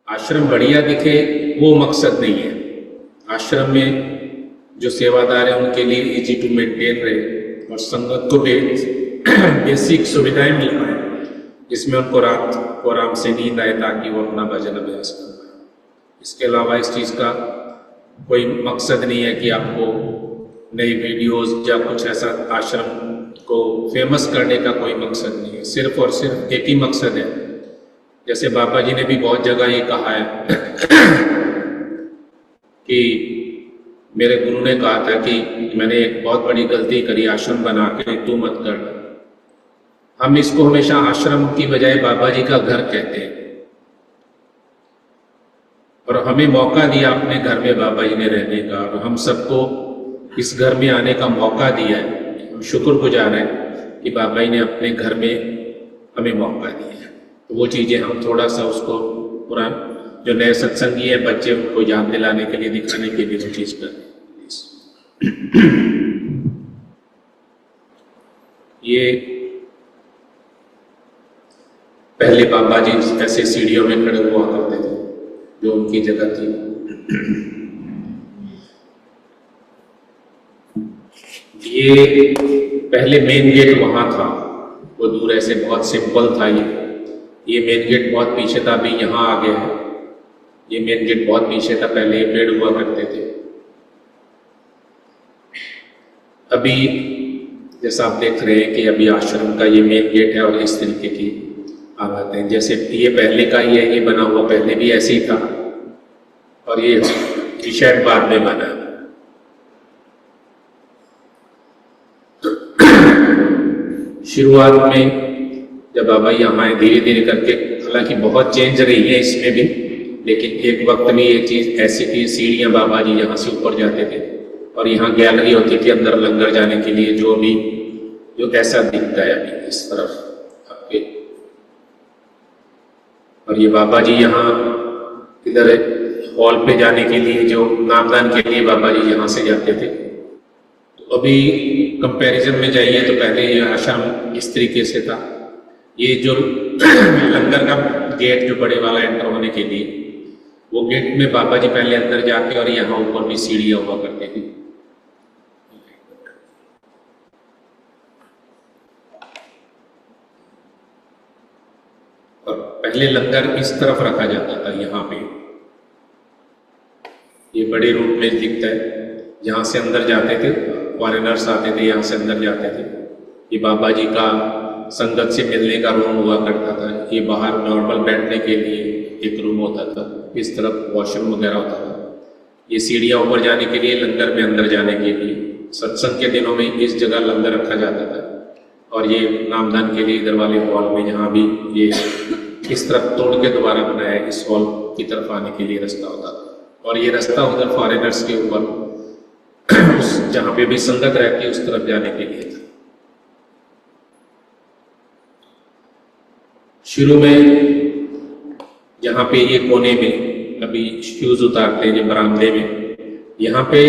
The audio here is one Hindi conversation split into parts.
आश्रम बढ़िया दिखे वो मकसद नहीं है। आश्रम में जो सेवादार है उनके लिए इजी टू मेंटेन रहे और संगत को बेसिक सुविधाएं मिल पाए, जिसमें उनको रात को आराम से नींद आए ताकि वो अपना भजन अभ्यास कर पाए। इसके अलावा इस चीज़ का कोई मकसद नहीं है कि आपको नई वीडियोस या कुछ ऐसा आश्रम को फेमस करने का कोई मकसद नहीं है। सिर्फ और सिर्फ एक ही मकसद है, जैसे बाबा जी ने भी बहुत जगह ये कहा है कि मेरे गुरु ने कहा था कि मैंने एक बहुत बड़ी गलती करी, आश्रम बना के तू मत कर। हम इसको हमेशा आश्रम की बजाय बाबा जी का घर कहते हैं, और हमें मौका दिया अपने घर में बाबा जी ने रहने का, और हम सबको इस घर में आने का मौका दिया है। हम शुक्रगुजार हैं कि बाबा जी ने अपने घर में हमें मौका दिया है। तो वो चीज़ें हम थोड़ा सा उसको पुराना जो नए सत्संगी है बच्चे उनको याद दिलाने के लिए, दिखाने के लिए वो चीज़ कर ये पहले बाबा जी ऐसे सीढ़ियों में खड़े हुआ करते थे जो उनकी जगह थी। ये पहले मेन गेट वहां था, वो दूर ऐसे बहुत सिंपल था। ये मेन गेट बहुत पीछे था, अभी यहाँ आ गया है। ये मेन गेट बहुत पीछे था, पहले ये पेड़ हुआ करते थे। अभी जैसा आप देख रहे हैं कि अभी आश्रम का ये मेन गेट है और इस तरीके की आवाज़ है। जैसे ये पहले का ही है, ये बना हुआ पहले भी ऐसे ही था, और ये शायद बाद में बना। शुरुआत में जब बाबा यहाँ आए धीरे धीरे करके, हालांकि बहुत चेंज रही है इसमें भी, लेकिन एक वक्त में ये चीज ऐसी थी, सीढ़ियां बाबा जी यहाँ से ऊपर जाते थे और यहाँ गैलरी होती थी अंदर लंगर जाने के लिए, जो ऐसा दिखता है अभी इस तरफ आपके। और ये बाबा जी यहाँ इधर हॉल पे जाने के लिए, जो नामदान के लिए बाबा जी यहाँ से जाते थे। तो अभी कंपैरिजन में जाइए तो पहले ये आश्रम इस तरीके से था। ये जो लंगर का गेट जो बड़े वाला एंटर होने के लिए, वो गेट में बाबा जी पहले अंदर जाके और यहाँ ऊपर भी सीढ़ियां हुआ करते थे। और पहले लंगर इस तरफ रखा जाता था, यहाँ पे ये बड़े रूप में दिखता है। यहाँ से अंदर जाते थे, फॉरेनर्स आते थे, यहाँ से अंदर जाते थे। ये बाबा जी का संगत से मिलने का रूम हुआ करता था। ये बाहर नॉर्मल बैठने के लिए एक रूम होता था, इस तरफ वॉशरूम वगैरह होता था। ये सीढ़ियाँ ऊपर जाने के लिए, लंगर में अंदर जाने के लिए। सत्संग के दिनों में इस जगह लंगर रखा जाता था, और ये नामदान के लिए इधर वाले हॉल में, जहाँ भी ये इस तरफ तोड़ के दोबारा बनाया है, इस हॉल की तरफ आने के लिए रास्ता होता था। और ये रास्ता उधर फॉरेनर्स के ऊपर उस जहाँ पे भी संगत रहती है उस तरफ जाने के लिए था। शुरू में यहाँ पे ये कोने में अभी शूज उतारते हैं, जो बरामदे में, यहाँ पे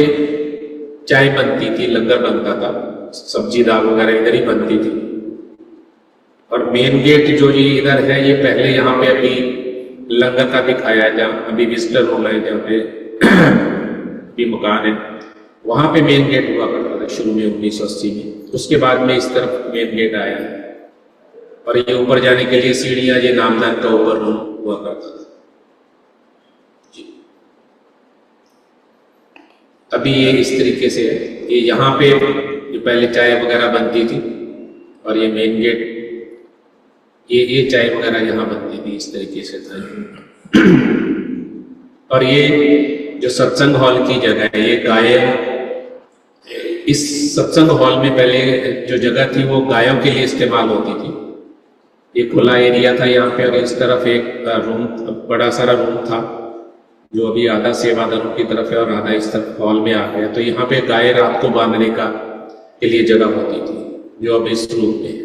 चाय बनती थी, लंगर बनता था, सब्जी दाल वगैरह इधर ही बनती थी। और मेन गेट जो ये इधर है, ये पहले यहाँ पे अभी लंगर का दिखाया है, जहाँ अभी विजिटर रूम है, जहाँ पे भी मकान है, वहां पे मेन गेट हुआ करता था शुरू में 1980 में। उसके बाद में इस तरफ मेन गेट आया है, और ये ऊपर जाने के लिए सीढ़ियां, ये नामदान का ऊपर रूम हुआ करता था जी। अभी ये इस तरीके से है। ये यहाँ पे जो पहले चाय वगैरह बनती थी, और ये मेन गेट, ये चाय वगैरह यहाँ बनती थी, इस तरीके से था। और ये जो सत्संग हॉल की जगह है, ये गाय, इस सत्संग हॉल में पहले जो जगह थी वो गायों के लिए इस्तेमाल होती थी। ये खुला एरिया था यहाँ पे, और इस तरफ एक रूम, बड़ा सारा रूम था, जो अभी आधा सेवादारों की तरफ है और आधा इस तरफ हॉल में आ गया। तो यहाँ पे गाय रात को बांधने का के लिए जगह होती थी, जो अभी इस रूम में है।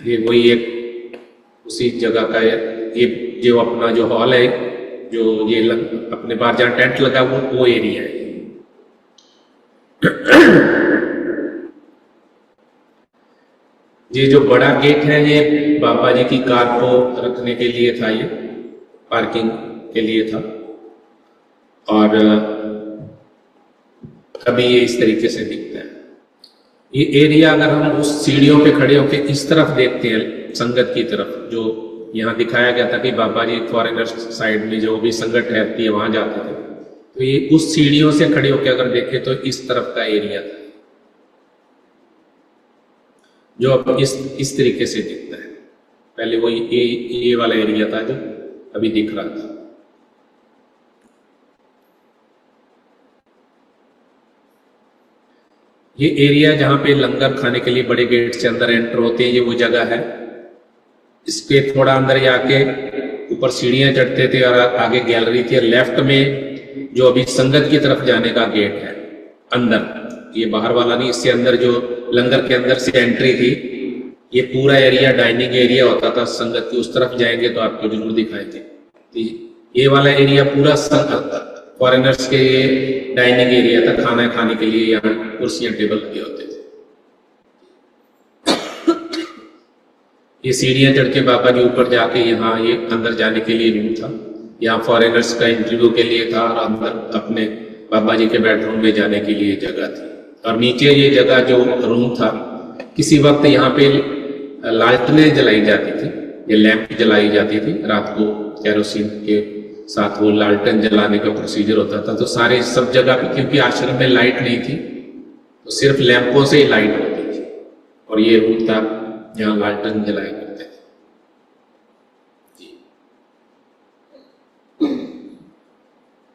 ये वही एक उसी जगह का है। ये जो अपना जो हॉल है, जो ये अपने बाहर जहाँ टेंट लगा वो एरिया है। ये जो बड़ा गेट है ये बाबा जी की कार को रखने के लिए था, ये पार्किंग के लिए था। और अभी ये इस तरीके से दिखता है। ये एरिया अगर हम उस सीढ़ियों पे खड़े होकर इस तरफ देखते हैं, संगत की तरफ, जो यहाँ दिखाया गया था कि बाबा जी फॉरेनर साइड में जो भी संगत रहती है वहां जाते थे, तो ये उस सीढ़ियों से खड़े होकर अगर देखें तो इस तरफ का एरिया था, जो अब इस तरीके से दिखता है। पहले वो ये वाला एरिया था जो अभी दिख रहा था। ये एरिया जहां पे लंगर खाने के लिए बड़े गेट से अंदर एंटर होते हैं, ये वो जगह है। इसके थोड़ा अंदर जाके ऊपर सीढ़ियां चढ़ते थे और आगे गैलरी थी। लेफ्ट में जो अभी संगत की तरफ जाने का गेट है अंदर, ये बाहर वाला नहीं, इससे अंदर जो लंगर के अंदर से एंट्री थी, ये पूरा एरिया डाइनिंग एरिया होता था संगत की। उस तरफ जाएंगे तो आपको जरूर दिखाएंगे। ये वाला एरिया पूरा फॉरेनर्स के डाइनिंग एरिया था, खाना खाने के लिए यहाँ कुर्सियां टेबल लगे होते थे। ये सीढ़ियां चढ़ के बाबा जी ऊपर जाके यहाँ ये अंदर जाने के लिए रूम था। यहाँ फॉरेनर्स का इंटरव्यू के लिए था और अंदर अपने बाबा जी के बेडरूम में जाने के लिए जगह थी। और नीचे ये जगह जो रूम था, किसी वक्त यहाँ पे लालटेनें जलाई जाती थी, ये लैंप जलाई जाती थी रात को, केरोसिन के साथ वो लालटेन जलाने का प्रोसीजर होता था। तो सारे सब जगह पे, क्योंकि आश्रम में लाइट नहीं थी, तो सिर्फ लैंपों से ही लाइट होती थी। और ये रूम था जहाँ लालटेन जलाया करते थे।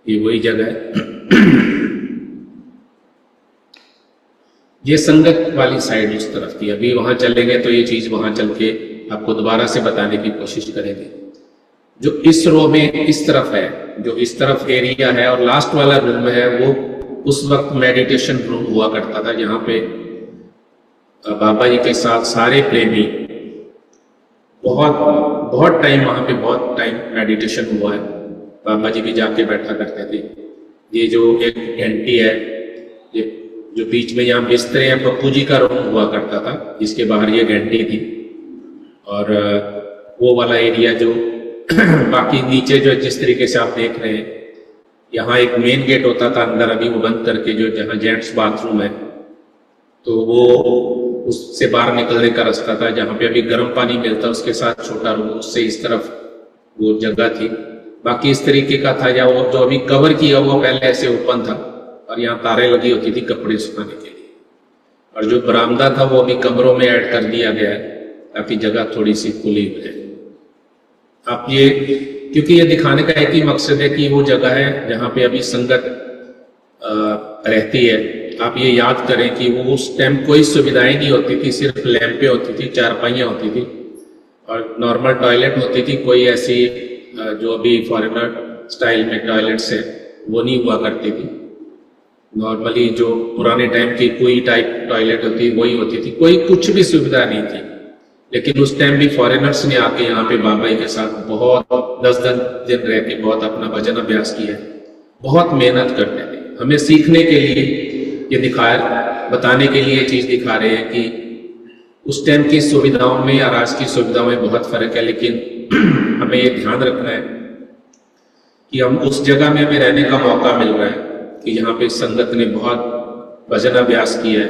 ये वही जगह है। ये संगत वाली साइड उस तरफ थी। अभी वहां चलेंगे तो ये चीज वहां चल के आपको दोबारा से बताने की कोशिश करेंगे। जो इस रो में इस तरफ है, जो इस तरफ एरिया है और लास्ट वाला रूम है, वो उस वक्त मेडिटेशन रूम हुआ करता था, जहाँ पे बाबा जी के साथ सारे प्रेमी बहुत टाइम, वहां पे बहुत टाइम मेडिटेशन हुआ है। बाबा जी भी जाके बैठा करते थे। ये जो एक घंटी है, ये जो बीच में यहाँ बिस्तरे हैं, पप्पू जी का रूम हुआ करता था, जिसके बाहर ये घंटी थी। और वो वाला एरिया जो बाकी नीचे जो जिस तरीके से आप देख रहे हैं, यहाँ एक मेन गेट होता था अंदर, अभी वो बंद करके जो जहाँ जेंट्स बाथरूम है, तो वो उससे बाहर निकलने का रास्ता था, जहाँ पे अभी गर्म पानी मिलता, उसके साथ छोटा रूम, उससे इस तरफ वो जगह थी। बाकी इस तरीके का था, या वो जो अभी कवर किया वो पहले ऐसे ओपन था और यहाँ तारे लगी होती थी कपड़े सुखाने के लिए। और जो बरामदा था वो अभी कमरों में ऐड कर दिया गया है, ताकि जगह थोड़ी सी खुली हो जाए। आप ये, क्योंकि ये दिखाने का एक ही मकसद है कि वो जगह है जहाँ पे अभी संगत रहती है। आप ये याद करें कि वो उस टाइम कोई सुविधाएं नहीं होती थी, सिर्फ लैंपें होती थी, चारपाइयाँ होती थी और नॉर्मल टॉयलेट होती थी। कोई ऐसी जो अभी फॉरेनर स्टाइल में टॉयलेट्स है वो नहीं हुआ करती थी। नॉर्मली जो पुराने टाइम की कोई टाइप टॉयलेट होती वही होती थी, कोई कुछ भी सुविधा नहीं थी। लेकिन उस टाइम भी फॉरेनर्स ने आके यहाँ पे बाबा जी के साथ बहुत 10 दिन रह के बहुत अपना भजन अभ्यास किया, बहुत मेहनत करते थे। हमें सीखने के लिए ये बताने के लिए ये चीज दिखा रहे हैं कि उस टाइम की सुविधाओं में और आज की सुविधाओं में बहुत फर्क है। लेकिन हमें ये ध्यान रखना है कि हम उस जगह में हमें रहने का मौका मिल रहा है कि यहाँ पे संगत ने बहुत भजन अभ्यास किया है।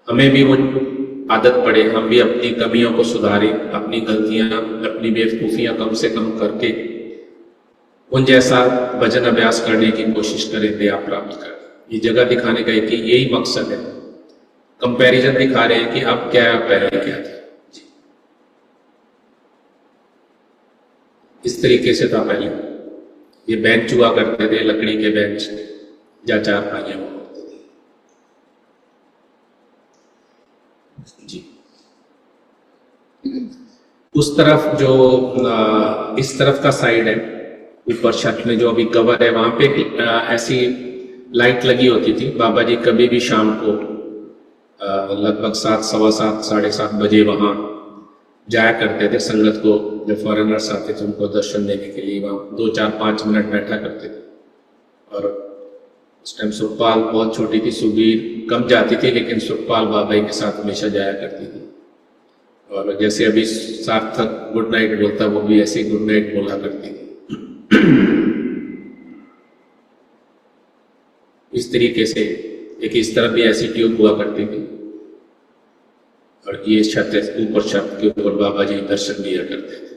हमें भी वो आदत पड़े, हम भी अपनी कमियों को सुधारें, अपनी गलतियां, अपनी बेवकूफियां कम से कम करके उन जैसा भजन अभ्यास करने की कोशिश करें, दया प्राप्त करें। ये जगह दिखाने का एक यही मकसद है। कंपैरिजन दिखा रहे हैं कि अब क्या है, पहले क्या था। इस तरीके से था पहले। ये बेंच हुआ करते थे, लकड़ी के बेंच या चारपाइयां हुआ करते थे। जी, उस तरफ जो इस तरफ का साइड है, ऊपर छत में जो अभी कवर है, वहां पे ऐसी लाइट लगी होती थी। बाबा जी कभी भी शाम को लगभग 7, सवा 7, 7:30 बजे वहां जाया करते थे। संगत को जो फॉरेनर्स आते थे उनको दर्शन देने के लिए वहां 2, 4, 5 मिनट बैठा करते थे। और उस टाइम सुखपाल बहुत छोटी थी, सुबीर कम जाती थी, लेकिन सुखपाल बाबा जी के साथ हमेशा जाया करती थी। और जैसे अभी सार्थक गुड नाइट बोलता, वो भी ऐसे गुड नाइट बोला करती थी। इस तरीके से एक इस तरफ भी ऐसी ट्यूब हुआ करती थी, और ये छत, ऊपर छत के ऊपर बाबा जी दर्शन दिया करते थे।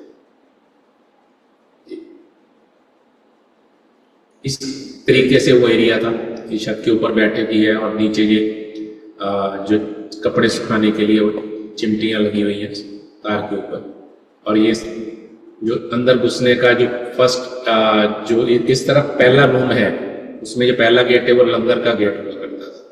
इस तरीके से वो एरिया था, ये छत के ऊपर बैठे भी है, और नीचे ये जो कपड़े सुखाने के लिए चिमटियां लगी हुई हैं तार के ऊपर। और ये जो अंदर घुसने का जो फर्स्ट जो इस तरफ पहला रूम है, उसमें जो पहला गेट है वो लंगर का गेट हुआ करता था।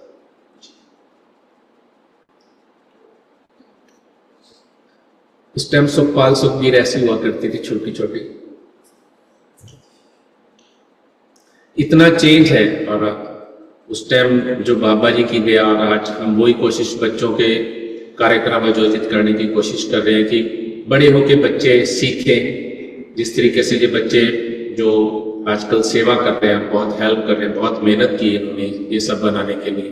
उस टाइम सुखपाल सुखबीर ऐसी हुआ करती थी, छोटी छोटी। इतना चेंज है। और उस टाइम जो बाबा जी की दया, और आज हम वही कोशिश बच्चों के कार्यक्रम आयोजित करने की कोशिश कर रहे हैं कि बड़े होके बच्चे सीखें। जिस तरीके से ये बच्चे जो आजकल सेवा कर रहे हैं, बहुत हेल्प कर रहे हैं, बहुत मेहनत की है इन्होंने ये सब बनाने के लिए।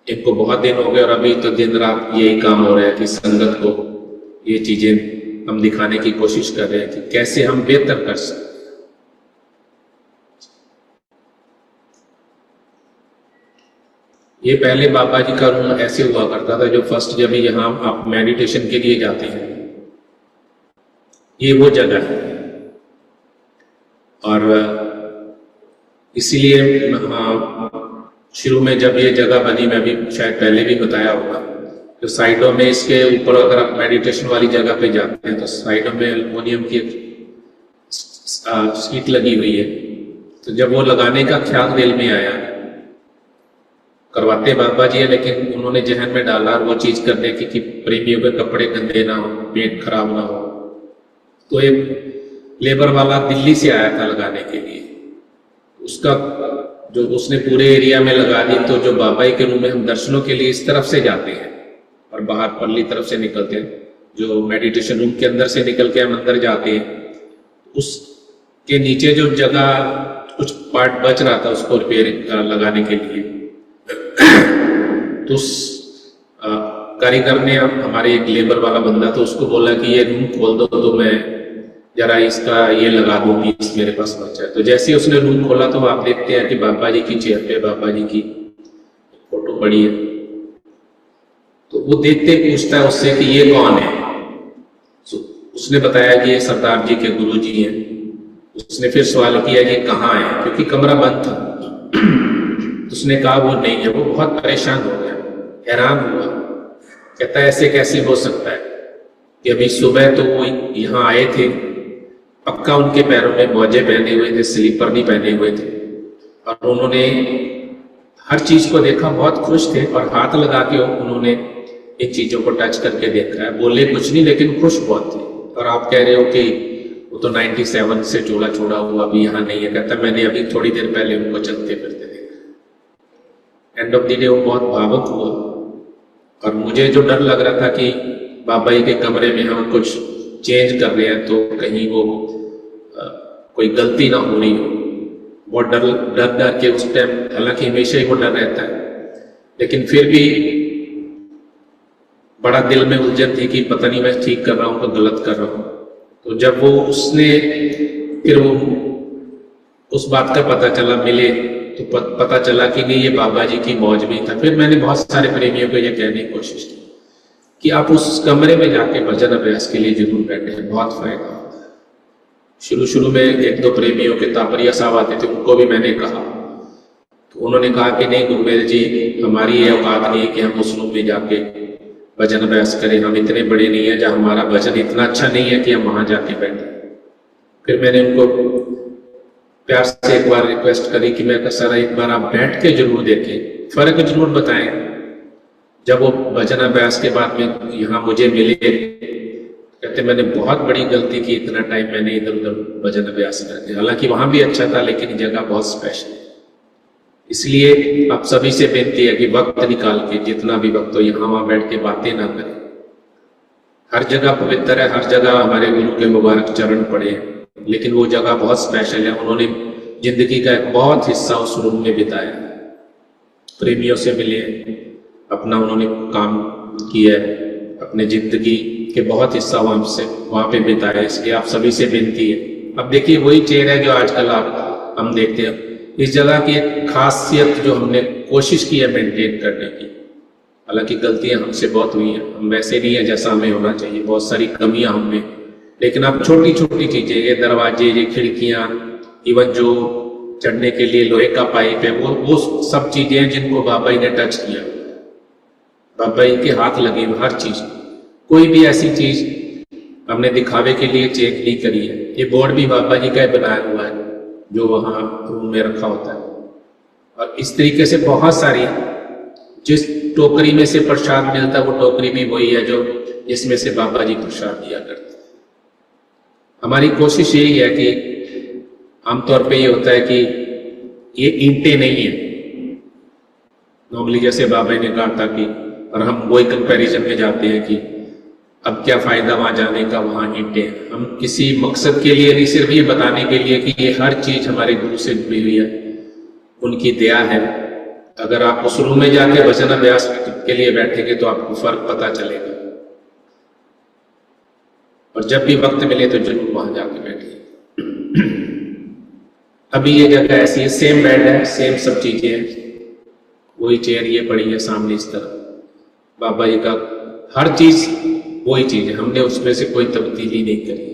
इनको बहुत दिन हो गए, और अभी तो दिन रात यही काम हो रहा है कि संगत को ये चीजें हम दिखाने की कोशिश कर रहे हैं कि कैसे हम बेहतर कर सकते। ये पहले बाबा जी का रूम ऐसे हुआ करता था, जो फर्स्ट जब यहाँ आप मेडिटेशन के लिए जाते हैं, ये वो जगह है। और इसीलिए शुरू में जब ये जगह बनी, मैं भी शायद पहले भी बताया होगा, तो साइडों में इसके ऊपर अगर आप मेडिटेशन वाली जगह पे जाते हैं तो साइडों में एल्युमिनियम की सीट लगी हुई है। तो जब वो लगाने का ख्याल दिल में आया, करवाते बाबा जी है, लेकिन उन्होंने जहन में डाला वो चीज करने की कि प्रेमियों के कपड़े गंदे ना हो, पेट खराब ना हो। तो एक लेबर वाला दिल्ली से आया था लगाने के लिए, उसका जो उसने पूरे एरिया में लगा दी। तो जो बाबा जी के रूम में हम दर्शनों के लिए इस तरफ से जाते हैं और बाहर परली तरफ से निकलते हैं, जो मेडिटेशन रूम के अंदर से निकल के हम अंदर जाते हैं, उसके नीचे जो जगह कुछ पार्ट बच रहा था उसको रिपेयर लगाने के लिए, तो उस कारीगर ने, हमारे एक लेबर वाला बंदा था, उसको बोला कि ये रूम खोल दो तो मैं जरा इसका ये लगा दूं पीस, मेरे पास बचा है। तो जैसे ही उसने रूम खोला तो आप देखते हैं कि बाबा जी की चेयर पे बाबा जी की फोटो पड़ी है। तो वो देखते पूछता है उससे कि ये कौन है। तो उसने बताया कि ये सरदार जी के गुरु जी हैं। उसने फिर सवाल किया कि कहाँ है, क्योंकि कमरा बंद था। तो उसने कहा वो नहीं है। वो बहुत परेशान हो गया, हैरान हुआ, कहता है ऐसे कैसे हो सकता है कि अभी सुबह तो वो यहाँ आए थे, पक्का उनके पैरों में मोजे पहने हुए थे, स्लीपर नहीं पहने हुए थे, और उन्होंने हर चीज को देखा, बहुत खुश थे, और हाथ लगा के उन्होंने इन चीजों को टच करके देखा है। बोले कुछ नहीं, लेकिन खुश बहुत थे। और आप कह रहे हो कि वो तो 97 से चोला छोड़ा हुआ, अभी यहाँ नहीं है। कहता मैंने अभी थोड़ी देर पहले उनको चलते फिरते देखा। एंड ऑफ द डे वो बहुत भावुक हुआ, और मुझे जो डर लग रहा था कि बाबा जी के कमरे में हम कुछ चेंज कर रहे हैं तो कहीं वो कोई गलती ना हो रही हो, बहुत डर के उस टाइम, हालांकि हमेशा ही वो डर रहता है, लेकिन फिर भी बड़ा दिल में उलझन थी कि पता नहीं मैं ठीक कर रहा हूँ तो गलत कर रहा हूँ। तो जब वो उसने फिर वो उस बात का पता चला, मिले तो पता चला कि नहीं, ये बाबा जी की मौज में था। फिर मैंने बहुत सारे प्रेमियों को ये कहने की कोशिश की कि आप उस कमरे में जाके भजन अभ्यास के लिए जरूर बैठे हैं, बहुत फायदा होता है। शुरू में एक दो प्रेमियों के तापरिया साहब आते थे, उनको भी मैंने कहा, तो उन्होंने कहा कि नहीं गुरुदेव जी, हमारी ये औकात नहीं है कि हम उस रूम में जाके भजन अभ्यास करें, हम इतने बड़े नहीं है, जहाँ हमारा भजन इतना अच्छा नहीं है कि हम वहां जाके बैठे। फिर मैंने उनको प्यार से एक बार रिक्वेस्ट करी कि मैं सर एक बार आप बैठ के जरूर देखें, फर्क जरूर बताएं। जब वो भजन अभ्यास के बाद में यहाँ मुझे मिले, कहते मैंने बहुत बड़ी गलती की, इतना टाइम मैंने इधर उधर भजन अभ्यास करके। हालांकि वहां भी अच्छा था, लेकिन जगह बहुत स्पेशल है। इसलिए आप सभी से बेनती है कि वक्त निकाल के, जितना भी वक्त हो, यहाँ वहां बैठ के बातें ना करें। हर जगह पवित्र है, हर जगह हमारे गुरु के मुबारक चरण पड़े हैं, लेकिन वो जगह बहुत स्पेशल है। उन्होंने जिंदगी का एक बहुत हिस्सा उस रूम में बिताया, प्रेमियों से मिले, अपना उन्होंने काम किया, अपने ज़िंदगी के बहुत हिस्सा वहाँ पे बिताया, इसलिए आप सभी से विनती है। अब देखिए वही चेयर है जो आजकल हम देखते हैं। इस जगह की एक खासियत जो हमने कोशिश की है मेंटेन करने की, हालांकि गलतियां हमसे बहुत हुई हैं, हम वैसे नहीं है जैसा हमें होना चाहिए, बहुत सारी कमियां हमने, लेकिन अब छोटी छोटी चीज़ें, ये दरवाजे, ये खिड़कियाँ, इवन जो चढ़ने के लिए लोहे का पाइप है, वो सब चीज़ें हैं जिनको बाबा जी ने टच किया, बाबा जी के हाथ लगे हुए हर चीज़। कोई भी ऐसी चीज़ हमने दिखावे के लिए चेक नहीं करी है। ये बोर्ड भी बाबा जी का बनाया हुआ है जो वहाँ रूम में रखा होता है। और इस तरीके से बहुत सारी, जिस टोकरी में से प्रसाद मिलता है वो टोकरी भी वही है जो जिसमें से बाबा जी प्रसाद दिया करते हैं। हमारी कोशिश यही है कि आमतौर पे ये होता है कि ये ईंटें नहीं है नॉर्मली, जैसे बाबा जी ने कहा था कि, और हम वही कंपैरिजन में जाते हैं कि अब क्या फायदा वहां जाने का, वहां ईंटें हैं। हम किसी मकसद के लिए नहीं, सिर्फ ये बताने के लिए कि ये हर चीज हमारे गुरु से जुड़ी हुई है, उनकी दया है। अगर आप उस रूम में जाके भजन अभ्यास के लिए बैठेंगे तो आपको फर्क पता चलेगा, और जब भी वक्त मिले तो जरूर वहां जाके बैठिए। अभी ये जगह ऐसी है, सेम बेड है, सेम सब चीजें हैं, वही चेयर ये पड़ी है सामने इस तरफ, बाबा जी का हर चीज वही चीज है, हमने उसमें से कोई तब्दीली नहीं करी।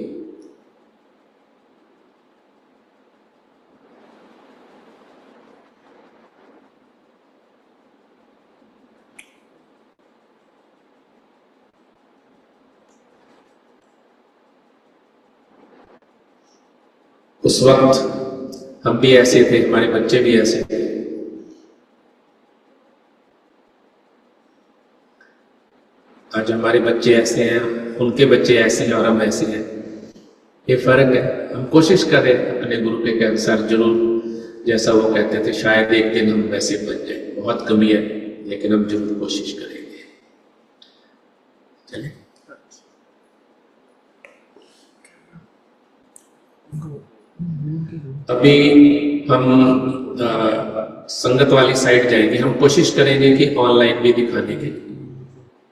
उस वक्त हम भी ऐसे थे, हमारे बच्चे भी ऐसे थे। आज हमारे बच्चे ऐसे हैं, उनके बच्चे ऐसे हैं और हम ऐसे हैं, ये फर्क है। हम कोशिश करें अपने गुरु के अनुसार, जरूर जैसा वो कहते थे, शायद एक दिन हम वैसे बन जाए, बहुत कमी है लेकिन हम जरूर कोशिश करेंगे। चले अभी हम संगत वाली साइड जाएंगे। हम कोशिश करेंगे कि ऑनलाइन भी दिखाने की।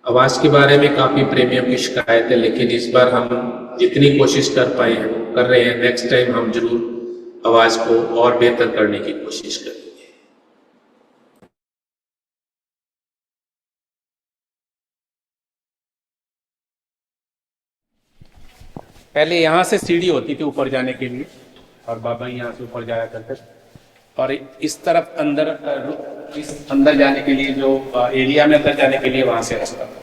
आवाज के बारे में काफी प्रेमियों की शिकायत है, लेकिन इस बार हम जितनी कोशिश कर पाए हैं वो कर रहे हैं। नेक्स्ट टाइम हम जरूर आवाज को और बेहतर करने की कोशिश करेंगे। पहले यहाँ से सीढ़ी होती थी ऊपर जाने के लिए, और बाबा यहाँ से ऊपर जाया करते थे, और इस तरफ अंदर, इस अंदर जाने के लिए, जो एरिया में अंदर जाने के लिए वहां से रास्ता था।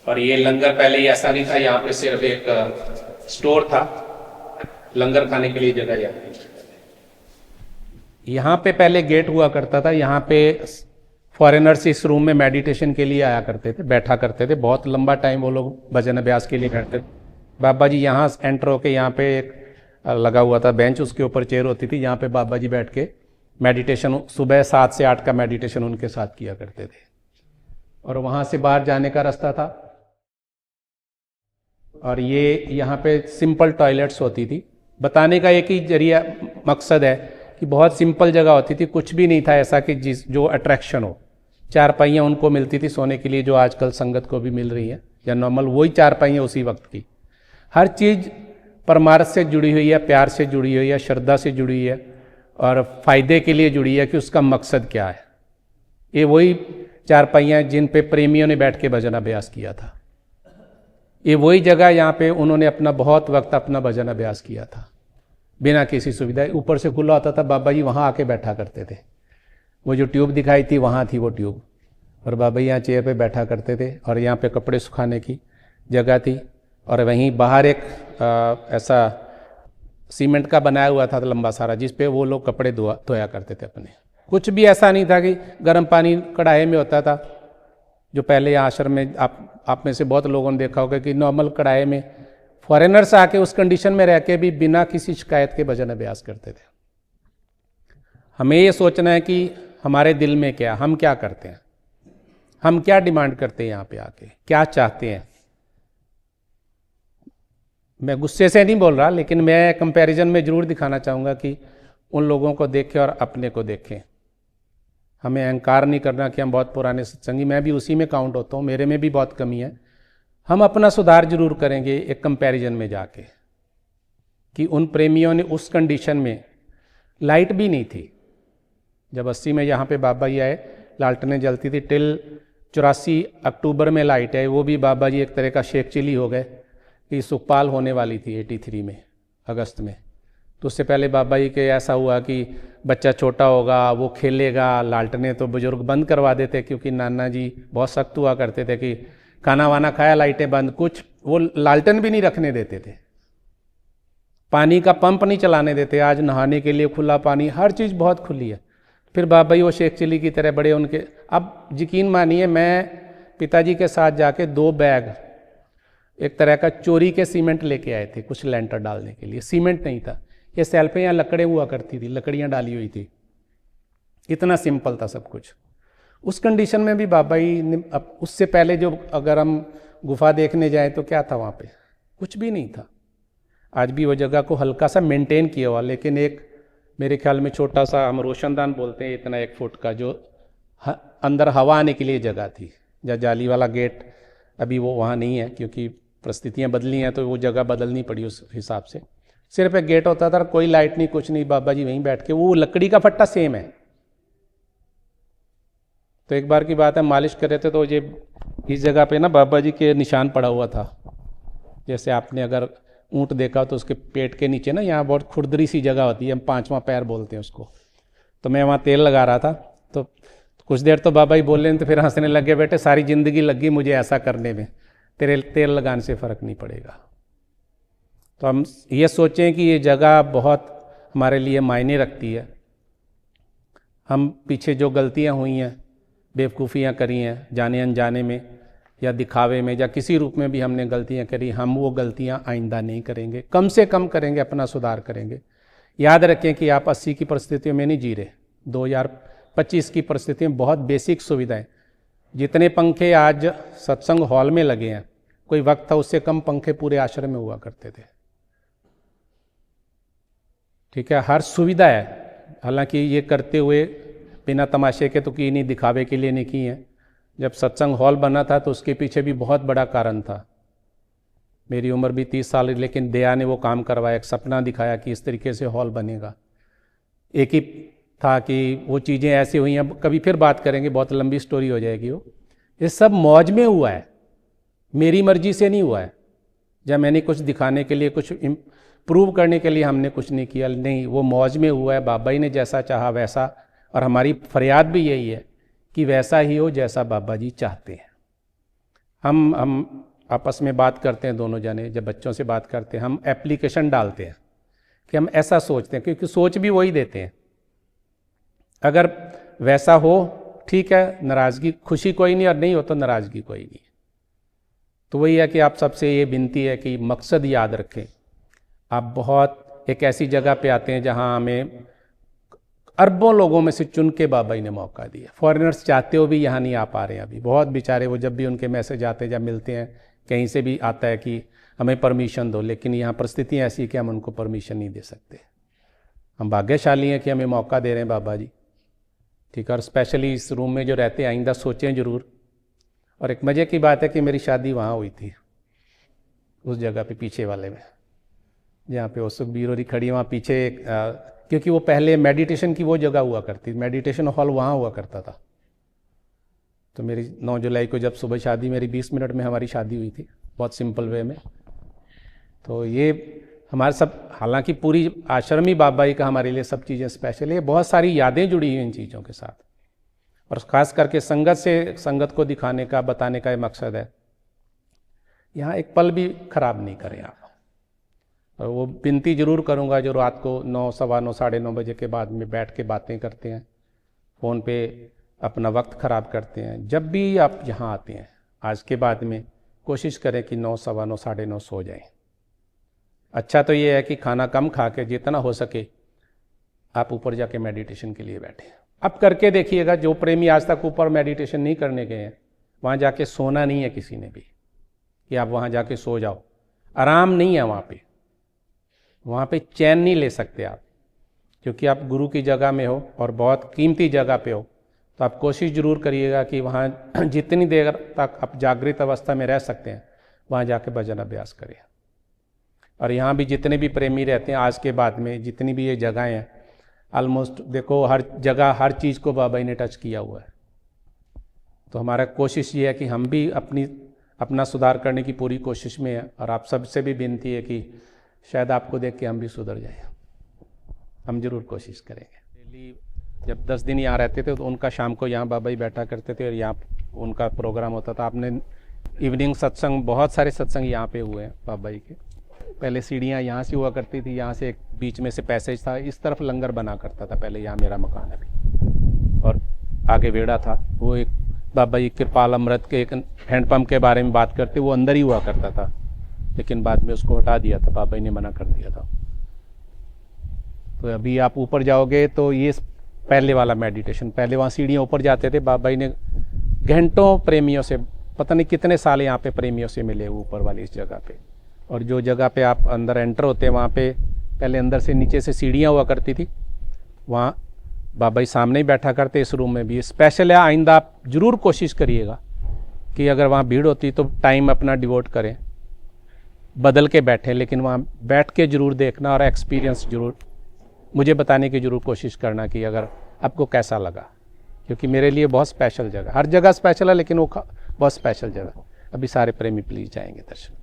और ये लंगर पहले ही ऐसा नहीं था, यहाँ पे सिर्फ एक स्टोर था, लंगर खाने के लिए जगह यहाँ पे पहले गेट हुआ करता था। यहाँ पे फॉरेनर्स इस रूम में मेडिटेशन के लिए आया करते थे, बैठा करते थे, बहुत लंबा टाइम वो लोग भजन अभ्यास के लिए बैठते थे। बाबा जी यहाँ एंटर होके, यहाँ पे एक लगा हुआ था बेंच, उसके ऊपर चेयर होती थी, यहाँ पे बाबा जी बैठ के मेडिटेशन, सुबह 7 से 8 का मेडिटेशन उनके साथ किया करते थे। और वहाँ से बाहर जाने का रास्ता था, और ये यहाँ पे सिंपल टॉयलेट्स होती थी। बताने का एक ही जरिया मकसद है कि बहुत सिंपल जगह होती थी, कुछ भी नहीं था ऐसा कि जो अट्रैक्शन हो। चारपाइयाँ उनको मिलती थी सोने के लिए, जो आजकल संगत को भी मिल रही है, या नॉर्मल वही चारपाइयाँ उसी वक्त की। हर चीज़ परमार्थ से जुड़ी हुई है, प्यार से जुड़ी हुई है, श्रद्धा से जुड़ी हुई है, और फायदे के लिए जुड़ी है कि उसका मकसद क्या है। ये वही चारपाइयाँ जिन पे प्रेमियों ने बैठ के भजन अभ्यास किया था। ये वही जगह यहाँ पे उन्होंने अपना बहुत वक्त अपना भजन अभ्यास किया था, बिना किसी सुविधा। ऊपर से खुला होता था, बाबा जी वहाँ आके बैठा करते थे। वो जो ट्यूब दिखाई थी वहाँ थी वो ट्यूब, और बाबा जी यहाँ चेयर पे बैठा करते थे, और यहाँ पे कपड़े सुखाने की जगह थी। और वहीं बाहर एक ऐसा सीमेंट का बनाया हुआ था लंबा सारा, जिस पे वो लोग कपड़े धोया करते थे अपने। कुछ भी ऐसा नहीं था कि गर्म पानी कढ़ाई में होता था, जो पहले आश्रम में आप में से बहुत लोगों ने देखा होगा कि नॉर्मल कढ़ाई में फॉरेनर्स आके उस कंडीशन में रह के भी बिना किसी शिकायत के भजन अभ्यास करते थे। हमें ये सोचना है कि हमारे दिल में क्या, हम क्या करते हैं, हम क्या डिमांड करते हैं, यहाँ पे आके क्या चाहते हैं। मैं गुस्से से नहीं बोल रहा, लेकिन मैं कंपैरिजन में जरूर दिखाना चाहूँगा कि उन लोगों को देखें और अपने को देखें। हमें अहंकार नहीं करना कि हम बहुत पुराने सत्संगी, मैं भी उसी में काउंट होता हूँ, मेरे में भी बहुत कमी है, हम अपना सुधार जरूर करेंगे एक कंपैरिजन में जाके, कि उन प्रेमियों ने उस कंडीशन में, लाइट भी नहीं थी जब 80 में यहाँ पे बाबा जी आए, लालटेनें जलती थी, टिल 84 अक्टूबर में लाइट है, वो भी बाबा जी एक तरह का शेख चिली हो गए कि सुखपाल होने वाली थी 83 में अगस्त में। तो उससे पहले बाबा जी के ऐसा हुआ कि बच्चा छोटा होगा, वो खेलेगा, लालटेनें तो बुजुर्ग बंद करवा देते, क्योंकि नाना जी बहुत सख्त हुआ करते थे कि खाना वाना खाया लाइटें बंद, कुछ वो लालटेन भी नहीं रखने देते थे, पानी का पंप नहीं चलाने देते। आज नहाने के लिए खुला पानी, हर चीज़ बहुत खुली है। फिर बाबा जी वो शेख चिली की तरह बड़े उनके, अब यकीन मानिए मैं पिताजी के साथ जाके 2 बैग एक तरह का चोरी के सीमेंट लेके आए थे कुछ लेंटर डालने के लिए। सीमेंट नहीं था, ये सेल्फे या लकड़े हुआ करती थी, लकड़ियाँ डाली हुई थी, इतना सिंपल था सब कुछ। उस कंडीशन में भी बाबा जी ने, अब उससे पहले जो अगर हम गुफा देखने जाएं तो क्या था वहाँ पे, कुछ भी नहीं था। आज भी वो जगह को हल्का सा मेंटेन किया हुआ, लेकिन एक मेरे ख्याल में छोटा सा, हम रोशनदान बोलते हैं इतना 1 फुट का, जो अंदर हवा आने के लिए जगह थी, या जाली वाला गेट, अभी वो वहाँ नहीं है क्योंकि परिस्थितियाँ बदली हैं तो वो जगह बदलनी पड़ी उस हिसाब से। सिर्फ एक गेट होता था, कोई लाइट नहीं, कुछ नहीं, बाबा जी वहीं बैठ के, वो लकड़ी का फट्टा सेम है। तो एक बार की बात है, मालिश कर रहे थे तो ये इस जगह पे ना बाबा जी के निशान पड़ा हुआ था। जैसे आपने अगर ऊँट देखा तो उसके पेट के नीचे ना यहाँ बहुत खुरदरी सी जगह होती है, हम 5वां पैर बोलते हैं उसको। तो मैं वहाँ तेल लगा रहा था, तो कुछ देर तो बाबा जी बोल रहे, तो फिर हंसने लगे, बेटे सारी ज़िंदगी लगी मुझे ऐसा करने में, तेरे तेल लगाने से फ़र्क नहीं पड़ेगा। तो हम ये सोचें कि ये जगह बहुत हमारे लिए मायने रखती है। हम पीछे जो गलतियाँ हुई हैं, बेवकूफ़ियाँ करी हैं जाने अनजाने में या दिखावे में या किसी रूप में भी हमने गलतियाँ करी, हम वो गलतियाँ आइंदा नहीं करेंगे, कम से कम करेंगे, अपना सुधार करेंगे। याद रखें कि आप 80 की परिस्थितियों में नहीं जी रहे, 2025 की परिस्थितियों में बहुत बेसिक सुविधाएं, जितने पंखे आज सत्संग हॉल में लगे हैं, कोई वक्त था उससे कम पंखे पूरे आश्रम में हुआ करते थे। ठीक है, हर सुविधा है। हालांकि ये करते हुए बिना तमाशे के तो की नहीं, दिखावे के लिए नहीं की है। जब सत्संग हॉल बना था तो उसके पीछे भी बहुत बड़ा कारण था। मेरी उम्र भी 30 साल, लेकिन दया ने वो काम करवाया, एक सपना दिखाया कि इस तरीके से हॉल बनेगा। एक ही था कि वो चीज़ें ऐसी हुई हैं, कभी फिर बात करेंगे, बहुत लंबी स्टोरी हो जाएगी वो। ये सब मौज में हुआ है, मेरी मर्जी से नहीं हुआ है। जब मैंने कुछ दिखाने के लिए, कुछ प्रूव करने के लिए हमने कुछ नहीं किया, नहीं, वो मौज में हुआ है। बाबा जी ने जैसा चाहा वैसा, और हमारी फरियाद भी यही है कि वैसा ही हो जैसा बाबा जी चाहते हैं। हम आपस में बात करते हैं दोनों जने, जब बच्चों से बात करते हैं हम एप्लीकेशन डालते हैं कि हम ऐसा सोचते हैं, क्योंकि सोच भी वही देते हैं। अगर वैसा हो ठीक है, नाराज़गी, खुशी कोई नहीं, और नहीं हो तो नाराज़गी कोई नहीं। तो वही है कि आप सबसे ये विनती है कि मकसद याद रखें। आप बहुत एक ऐसी जगह पे आते हैं जहां हमें अरबों लोगों में से चुन के बाबा जी ने मौका दिया। फॉरेनर्स चाहते हो भी यहाँ नहीं आ पा रहे हैं अभी, बहुत बेचारे, वो जब भी उनके मैसेज आते हैं, जब मिलते हैं कहीं से भी आता है कि हमें परमिशन दो, लेकिन यहाँ परिस्थितियाँ ऐसी कि हम उनको परमिशन नहीं दे सकते। हम भाग्यशाली हैं कि हमें मौका दे रहे हैं बाबा जी। ठीक है, और स्पेशली इस रूम में जो रहते हैं, आइंदा सोचें ज़रूर। और एक मज़े की बात है कि मेरी शादी वहाँ हुई थी, उस जगह पे पीछे वाले में, जहाँ पे वो सुखबीर और खड़ी, वहाँ पीछे क्योंकि वो पहले मेडिटेशन की वो जगह हुआ करती, मेडिटेशन हॉल वहाँ हुआ करता था। तो मेरी 9 जुलाई को जब सुबह शादी, मेरी 20 मिनट में हमारी शादी हुई थी, बहुत सिंपल वे में। तो ये हमारे सब, हालांकि पूरी आश्रम ही बाबा जी का हमारे लिए सब चीज़ें स्पेशल है, बहुत सारी यादें जुड़ी हुई इन चीज़ों के साथ। और ख़ास करके संगत से, संगत को दिखाने का, बताने का ये मकसद है। यहाँ एक पल भी ख़राब नहीं करें आप। और वो विनती ज़रूर करूँगा जो रात को 9, सवा 9, साढ़े 9 बजे के बाद में बैठ के बातें करते हैं, फ़ोन पे अपना वक्त ख़राब करते हैं, जब भी आप यहाँ आते हैं आज के बाद में कोशिश करें कि 9, सवा 9, साढ़े 9 सो जाएं। अच्छा तो ये है कि खाना कम खा के जितना हो सके आप ऊपर जाके मेडिटेशन के लिए बैठें। अब करके देखिएगा, जो प्रेमी आज तक ऊपर मेडिटेशन नहीं करने गए हैं, वहाँ जाके सोना नहीं है किसी ने भी कि आप वहाँ जाके सो जाओ। आराम नहीं है वहाँ पे चैन नहीं ले सकते आप, क्योंकि आप गुरु की जगह में हो और बहुत कीमती जगह पे हो। तो आप कोशिश ज़रूर करिएगा कि वहाँ जितनी देर तक आप जागृत अवस्था में रह सकते हैं वहाँ जाके भजन अभ्यास करें। और यहाँ भी जितने भी प्रेमी रहते हैं आज के बाद में, जितनी भी ये जगहें हैं, ऑलमोस्ट देखो हर जगह हर चीज़ को बाबा जी ने टच किया हुआ है। तो हमारा कोशिश ये है कि हम भी अपना सुधार करने की पूरी कोशिश में है। और आप सबसे भी विनती है कि शायद आपको देख के हम भी सुधर जाएं। हम जरूर कोशिश करेंगे। डेली जब 10 दिन यहाँ रहते थे तो उनका शाम को यहाँ बाबा जी बैठा करते थे और यहाँ उनका प्रोग्राम होता था। आपने इवनिंग सत्संग, बहुत सारे सत्संग यहाँ पे हुए हैं बाबा जी के। पहले सीढ़ियाँ यहाँ से हुआ करती थी, यहाँ से एक बीच में से पैसेज था, इस तरफ लंगर बना करता था पहले। यहाँ मेरा मकान है अभी, और आगे वेड़ा था। वो एक बाबा जी कृपाल अमृत के एक हैंडपम्प के बारे में बात करते, वो अंदर ही हुआ करता था, लेकिन बाद में उसको हटा दिया था, बाबा जी ने मना कर दिया था। तो अभी आप ऊपर जाओगे तो ये पहले वाला मेडिटेशन, पहले वहाँ सीढ़ियाँ ऊपर जाते थे, बाबा जी ने घंटों प्रेमियों से, पता नहीं कितने साल यहाँ पे प्रेमियों से मिले ऊपर वाली इस जगह पे। और जो जगह पे आप अंदर एंटर होते हैं वहाँ पे पहले अंदर से नीचे से सीढ़ियाँ हुआ करती थी, वहाँ बाबा जी सामने ही बैठा करते। इस रूम में भी स्पेशल है, आइंदा आप जरूर कोशिश करिएगा कि अगर वहाँ भीड़ होती तो टाइम अपना डिवोट करें, बदल के बैठें, लेकिन वहाँ बैठ के जरूर देखना और एक्सपीरियंस जरूर मुझे बताने की जरूर कोशिश करना कि अगर आपको कैसा लगा। क्योंकि मेरे लिए बहुत स्पेशल जगह, हर जगह स्पेशल है, लेकिन वो बहुत स्पेशल जगह। अभी सारे प्रेमी प्लीज जाएंगे दर्शन।